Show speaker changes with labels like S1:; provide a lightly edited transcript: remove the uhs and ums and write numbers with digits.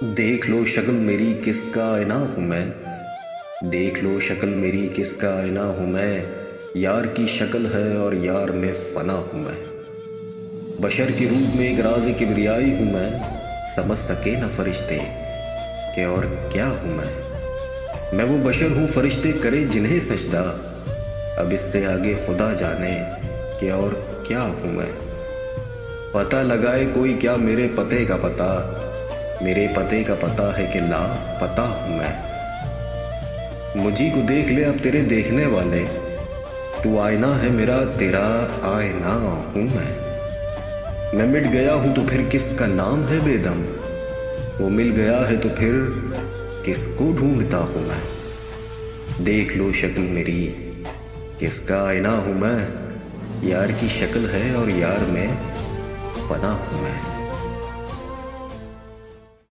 S1: देख लो शक्ल मेरी किसका आईना हूँ मैं। देख लो शक्ल मेरी किसका आईना हूँ मैं। यार की शक्ल है और यार में फना हूँ मैं। बशर के रूप में एक राज़ किबरियाई हूँ मैं। समझ सके न फरिश्ते कि और क्या हूँ मैं वो बशर हूँ फरिश्ते करे जिन्हें सजदा। अब इससे आगे खुदा जाने कि और क्या हूँ मैं। पता लगाए कोई क्या मेरे पते का पता। मेरे पते का पता है कि ला पता हूँ मैं। मुझी को देख ले अब तेरे देखने वाले। तू आईना है मेरा तेरा आईना हूँ मैं मिट गया हूँ तो फिर किसका नाम है बेदम। वो मिल गया है तो फिर किसको ढूंढता हूँ मैं। देख लो शक्ल मेरी किसका आईना हूँ मैं। यार की शक्ल है और यार में फना हूँ मैं।